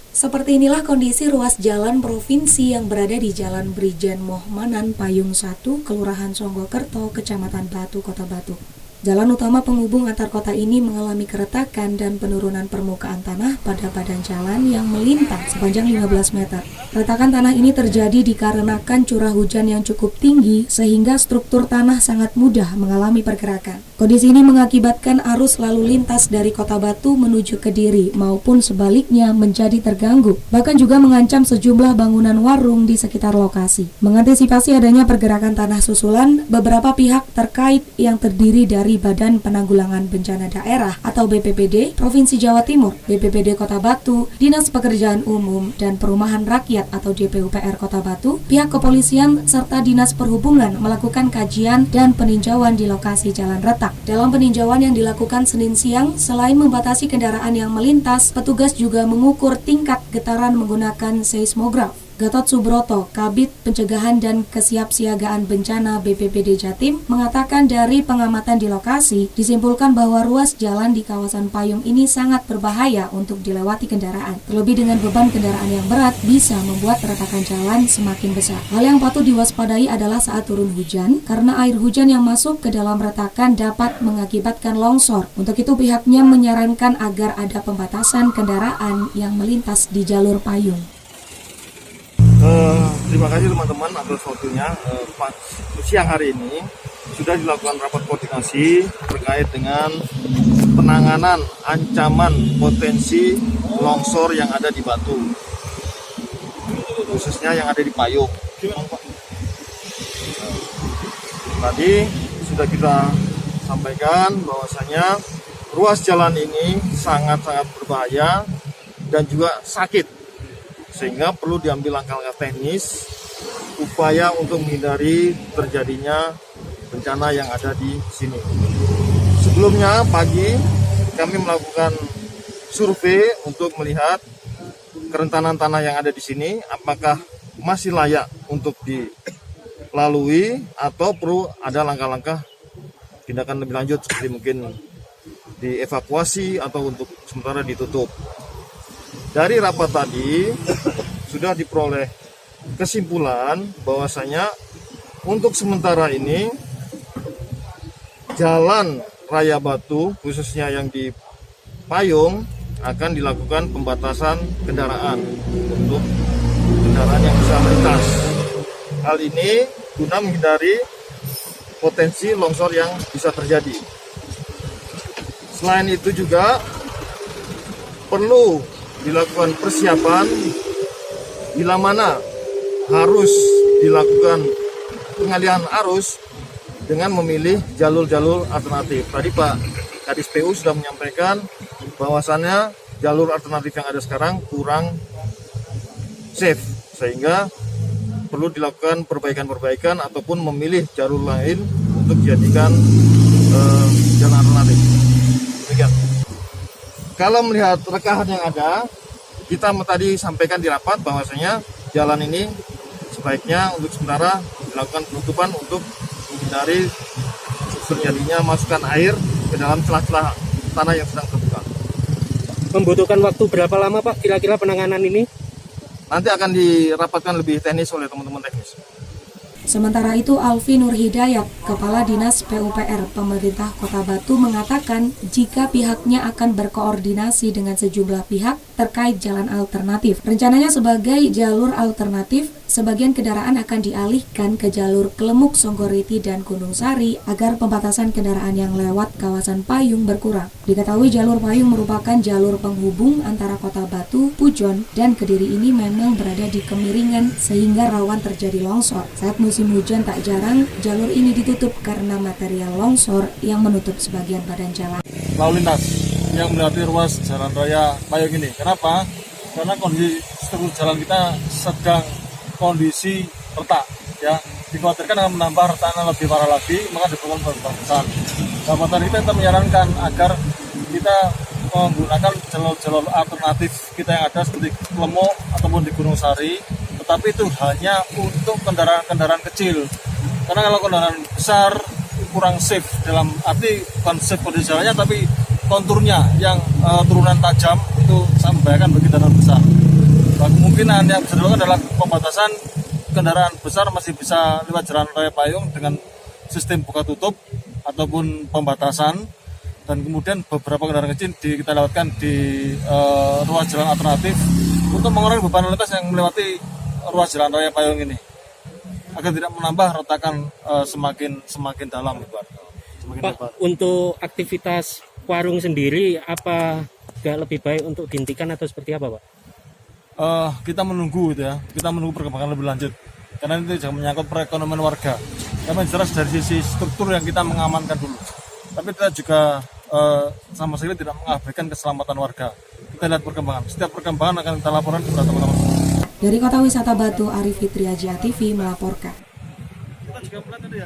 Seperti inilah kondisi ruas jalan provinsi yang berada di Jalan Brijen Mohmanan, Payung 1, Kelurahan Songgokerto, Kecamatan Batu, Kota Batu. Jalan utama penghubung antar kota ini mengalami keretakan dan penurunan permukaan tanah pada badan jalan yang melintang sepanjang 15 meter. Retakan tanah ini terjadi dikarenakan curah hujan yang cukup tinggi sehingga struktur tanah sangat mudah mengalami pergerakan. Kondisi ini mengakibatkan arus lalu lintas dari Kota Batu menuju Kediri maupun sebaliknya menjadi terganggu, bahkan juga mengancam sejumlah bangunan warung di sekitar lokasi. Mengantisipasi adanya pergerakan tanah susulan, beberapa pihak terkait yang terdiri dari Badan Penanggulangan Bencana Daerah atau BPBD Provinsi Jawa Timur, BPBD Kota Batu, Dinas Pekerjaan Umum dan Perumahan Rakyat atau DPUPR Kota Batu, pihak kepolisian serta Dinas Perhubungan melakukan kajian dan peninjauan di lokasi jalan retak. Dalam peninjauan yang dilakukan Senin siang, selain membatasi kendaraan yang melintas, petugas juga mengukur tingkat getaran menggunakan seismograf. Gatot Subroto, Kabid Pencegahan dan Kesiapsiagaan Bencana BPBD Jatim, mengatakan dari pengamatan di lokasi, disimpulkan bahwa ruas jalan di kawasan Payung ini sangat berbahaya untuk dilewati kendaraan. Terlebih dengan beban kendaraan yang berat, bisa membuat retakan jalan semakin besar. Hal yang patut diwaspadai adalah saat turun hujan, karena air hujan yang masuk ke dalam retakan dapat mengakibatkan longsor. Untuk itu pihaknya menyarankan agar ada pembatasan kendaraan yang melintas di jalur Payung. Terima kasih teman-teman atas waktunya. Siang hari ini sudah dilakukan rapat koordinasi terkait dengan penanganan ancaman potensi longsor yang ada di Batu, khususnya yang ada di Payung. Tadi sudah kita sampaikan bahwasanya ruas jalan ini sangat-sangat berbahaya dan juga sakit, sehingga perlu diambil langkah-langkah teknis upaya untuk menghindari terjadinya bencana yang ada di sini. Sebelumnya pagi kami melakukan survei untuk melihat kerentanan tanah yang ada di sini, apakah masih layak untuk dilalui atau perlu ada langkah-langkah tindakan lebih lanjut seperti mungkin dievakuasi atau untuk sementara ditutup. Dari rapat tadi sudah diperoleh kesimpulan bahwasanya untuk sementara ini jalan Raya Batu khususnya yang di Payung akan dilakukan pembatasan kendaraan untuk kendaraan yang bisa melintas. Hal ini guna menghindari potensi longsor yang bisa terjadi. Selain itu juga perlu dilakukan persiapan bila mana harus dilakukan pengalihan arus dengan memilih jalur-jalur alternatif. Tadi Pak Kadis PU sudah menyampaikan bahwasannya jalur alternatif yang ada sekarang kurang safe, sehingga perlu dilakukan perbaikan-perbaikan ataupun memilih jalur lain untuk dijadikan jalan alternatif. Demikian. Kalau melihat rekahan yang ada, kita tadi sampaikan di rapat bahwasanya jalan ini sebaiknya untuk sementara dilakukan penutupan untuk menghindari terjadinya masukan air ke dalam celah-celah tanah yang sedang terbuka. Membutuhkan waktu berapa lama Pak kira-kira penanganan ini? Nanti akan dirapatkan lebih teknis oleh teman-teman teknis. Sementara itu, Alfi Nur Hidayat, Kepala Dinas PUPR Pemerintah Kota Batu mengatakan jika pihaknya akan berkoordinasi dengan sejumlah pihak terkait jalan alternatif. Rencananya sebagai jalur alternatif, sebagian kendaraan akan dialihkan ke jalur Kelemuk, Songgoriti, dan Gunung Sari agar pembatasan kendaraan yang lewat kawasan Payung berkurang. Diketahui jalur Payung merupakan jalur penghubung antara Kota Batu, Pujon, dan Kediri ini memang berada di kemiringan sehingga rawan terjadi longsor. Saat musim hujan tak jarang jalur ini ditutup karena material longsor yang menutup sebagian badan jalan. Lalu lintas yang melewati ruas jalan raya Payung ini. Kenapa? Karena kondisi struktur jalan kita sedang kondisi retak, ya. Dikhawatirkan akan menambah retakan lebih parah lagi, maka diperlukan pembatasan. Jabatan kita menyarankan agar kita menggunakan jalur-jalur alternatif kita yang ada seperti Kelemuk ataupun di Gunung Sari, tetapi itu hanya untuk kendaraan-kendaraan kecil. Karena kalau kendaraan besar kurang safe, dalam arti bukan safe kondisi jalannya, tapi konturnya yang turunan tajam itu sangat membahayakan bagi kendaraan besar. Kemungkinan yang bisa dilakukan adalah pembatasan kendaraan besar masih bisa lewat jalan raya payung dengan sistem buka tutup ataupun pembatasan, dan kemudian beberapa kendaraan kecil kita lewatkan di ruas jalan alternatif untuk mengurangi beban lalu lintas yang melewati ruas jalan raya payung ini agar tidak menambah retakan semakin dalam, semakin Pak, lebar. untuk aktivitas warung sendiri apa gak lebih baik untuk dihentikan atau seperti apa, Pak? Kita menunggu gitu ya, kita menunggu perkembangan lebih lanjut karena itu jangan menyangkut perekonomian warga. Karena jelas dari sisi struktur yang kita mengamankan dulu, tapi kita juga sama sekali tidak mengabaikan keselamatan warga. Kita lihat perkembangan, setiap perkembangan akan kita laporkan kepada teman-teman. Dari Kota Wisata Batu, Arif Fitriaji, TV melaporkan. Kita juga melihat tadi ya.